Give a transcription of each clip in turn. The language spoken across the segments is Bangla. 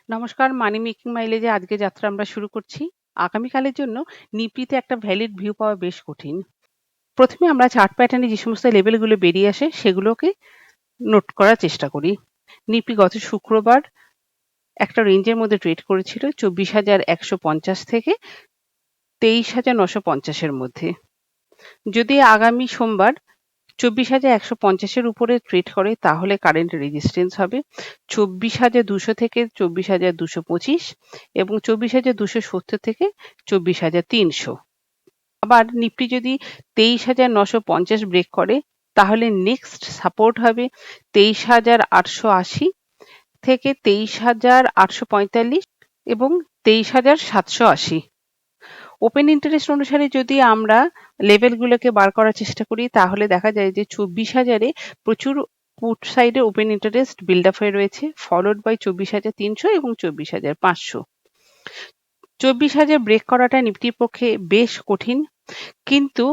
নমস্কার, মানি মেকিং মাইলেজে আজকে যাত্রা আমরা শুরু করছি। আগামীকালের জন্য নিফটিতে একটা ভ্যালিড ভিউ পাওয়া বেশ কঠিন। প্রথমে আমরা চার্ট প্যাটার্নে যে সমস্ত লেভেলগুলো বেরিয়ে আসে সেগুলোকে নোট করার চেষ্টা করি। নিফটি গত শুক্রবার একটা রেঞ্জের মধ্যে ট্রেড করেছিল 24,150 থেকে 23,950-এর মধ্যে। যদি আগামী সোমবার 24,150-এর উপরে ট্রেড করে তাহলে কারেন্ট রেজিস্ট্যান্স হবে 24,200 থেকে 24,225 এবং 24,270 থেকে 24,300। আবার নিফটি যদি 23,950 ব্রেক করে তাহলে নেক্সট সাপোর্ট হবে 23,880 থেকে 23,845 এবং 23,780। ওপেন ইন্টারেস্ট অনুসারে যদি আমরা লেভেলগুলোকে বার করার চেষ্টা করি তাহলে দেখা যায় যে 24,000-এ প্রচুর পুট সাইডে ওপেন ইন্টারেস্ট বিল্ড আপ হয়ে রয়েছে, ফলোড বাই 24,300 এবং 24,500। 24,000 ব্রেক করাটা নিফটির পক্ষে বেশ কঠিন, কিন্তু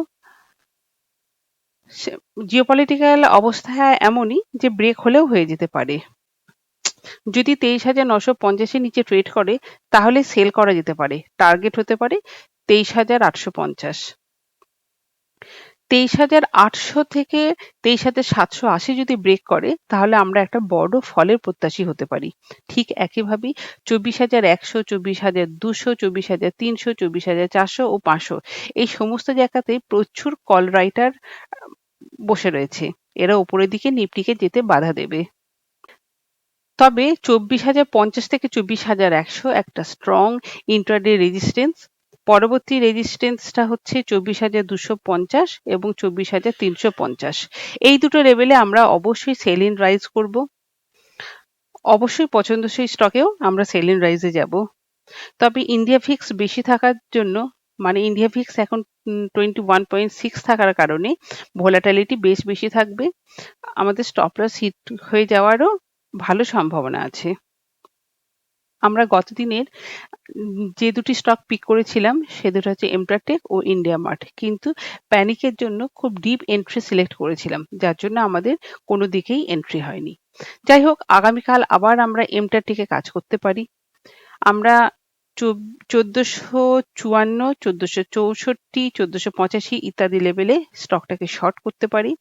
জিওপলিটিক্যাল অবস্থা এমনই যে ব্রেক হলেও হয়ে যেতে পারে। যদি 23,950-এর নিচে ট্রেড করে তাহলে সেল করা যেতে পারে, টার্গেট হতে পারে 23,850। 23,800 থেকে 23,780 যদি ব্রেক করে তাহলে আমরা একটা বড় ফলের প্রত্যাশী হতে পারি। ঠিক একইভাবেই 24,100, 24,200, 24,300, 24,400 ও 500 এই সমস্ত জায়গাতে প্রচুর কল রাইটার বসে রয়েছে। এরা উপরের দিকে নিফটিকে যেতে বাধা দেবে। তবে 24,050 থেকে 24,100 একটা স্ট্রং ইন্ট্রাডে রেজিস্ট্যান্স। পরবর্তী রেজিস্ট্যান্সটা হচ্ছে 24,250 এবং 24,350। এই দুটো লেভেলে আমরা অবশ্যই সেল ইন রাইজ করব। অবশ্যই পছন্দসই স্টকেও আমরা সেল ইন রাইজে যাব। তবে ইন্ডিয়া ফিক্স বেশি থাকার জন্য, মানে ইন্ডিয়া ফিক্স এখন 21.6 থাকার কারণে ভোলাটিলিটি বেশ বেশি থাকবে। আমাদের স্টপ লস হিট হয়ে যাওয়ারও ভালো সম্ভাবনা আছে। আমরা গত দিনের যে দুটি স্টক পিক করেছিলাম সে দুটো হচ্ছে এমট্রাটেক ও ইন্ডিয়া মার্ট, কিন্তু প্যানিকের জন্য খুব ডিপ এন্ট্রি সিলেক্ট করেছিলাম, যার জন্য আমাদের কোনো দিকেই এন্ট্রি হয়নি। যাই হোক, আগামীকাল আবার আমরা এমট্রাটেকে কাজ করতে পারি। আমরা 1454, 1464, 1485 ইত্যাদি লেভেলে স্টকটাকে শর্ট করতে পারি।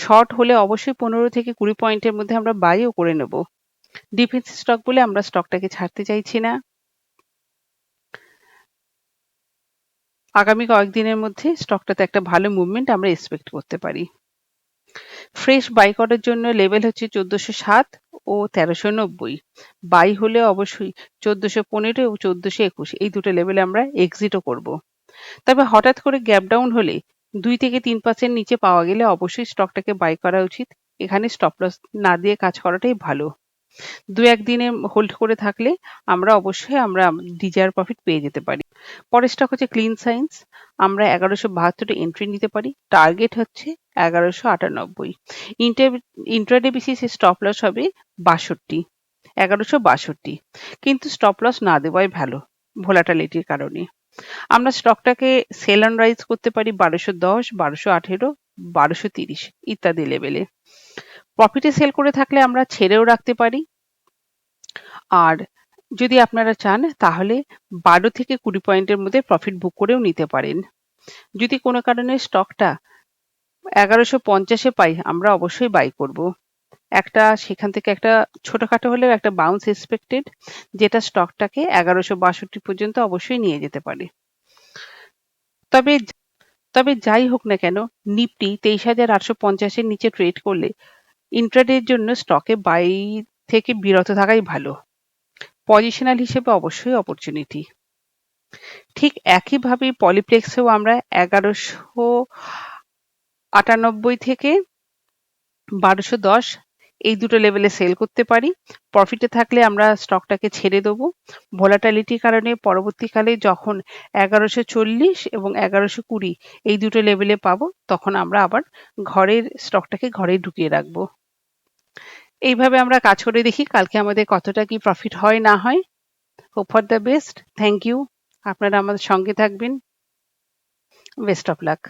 শর্ট হলে অবশ্যই 15 থেকে 20 পয়েন্টের মধ্যে আমরা বাইও করে নেব। ডিফেন্স স্টক বলে আমরা স্টকটাকে ছাড়তে চাইছি না। আগামী কয়েকদিনের মধ্যে স্টকটাতে একটা ভালো মুভমেন্ট আমরা এক্সপেক্ট করতে পারি। ফ্রেশ বাই করার জন্য লেভেল হচ্ছে 1407 ও 1390। বাই হলে অবশ্যই 1415 ও 1421 এই দুটো লেভেলে আমরা এক্সিটও করব। তবে হঠাৎ করে গ্যাপ ডাউন হলে 2 থেকে 3% নিচে পাওয়া গেলে অবশ্যই স্টকটাকে বাই করা উচিত। এখানে স্টপ লস না দিয়ে কাজ করাটাই ভালো। 2-1 দিনে হোল্ড করে থাকলে আমরা অবশ্যই ডিজায়ার প্রফিট পেয়ে যেতে পারি। পরের স্টক হচ্ছে ক্লিন সায়েন্স। আমরা 1172 এন্ট্রি নিতে পারি। টার্গেট হচ্ছে 1198। ইন্ট্রাডে বেসিসে স্টপ লস হবে 62, 1162, কিন্তু স্টপ লস না দেওয়াই ভালো ভোলাটিলিটির কারণে। আমরা স্টকটাকে সেল অন রাইজ করতে পারি 1210, 1218, 1230 ইত্যাদি লেভেলে। প্রফিটে সেল করে থাকলে আমরা ছেড়েও রাখতে পারি। আর যদি আপনারা চান তাহলে 12 থেকে 20 পয়েন্টের মধ্যে প্রফিট বুক করেও নিতে পারেন। যদি কোনো কারণে স্টকটা 1150-এ পাই আমরা অবশ্যই বাই করব। সেখান থেকে একটা ছোটখাটো হলেও একটা বাউন্স এক্সপেক্টেড, যেটা স্টকটাকে 1162 পর্যন্ত অবশ্যই নিয়ে যেতে পারে। তবে যাই হোক না কেন, নিফটি 23,850-এর নিচে ট্রেড করলে ইন্ট্রাডের জন্য স্টকে বাই থেকে বিরত থাকাই ভালো। পজিশনাল হিসেবে অবশ্যই অপরচুনিটি। ঠিক একইভাবে পলিপ্লেক্সেও আমরা 1198 থেকে 1210 এই দুটো লেভেলে সেল করতে পারি। প্রফিটে থাকলে আমরা স্টকটাকে ছেড়ে দেবো। ভোলাটিলিটির কারণে পরবর্তীকালে যখন 1140 এবং 1120 এই দুটো লেভেলে পাবো তখন আমরা আবার স্টকটাকে ঘরে ঢুকিয়ে রাখবো। এইভাবে আমরা কাজ করে দেখি কালকে আমাদের কতটা কি প্রফিট হয় না হয়। Hope for the best. Thank you. আপনারা আমাদের সঙ্গে থাকবেন। Best of lakh.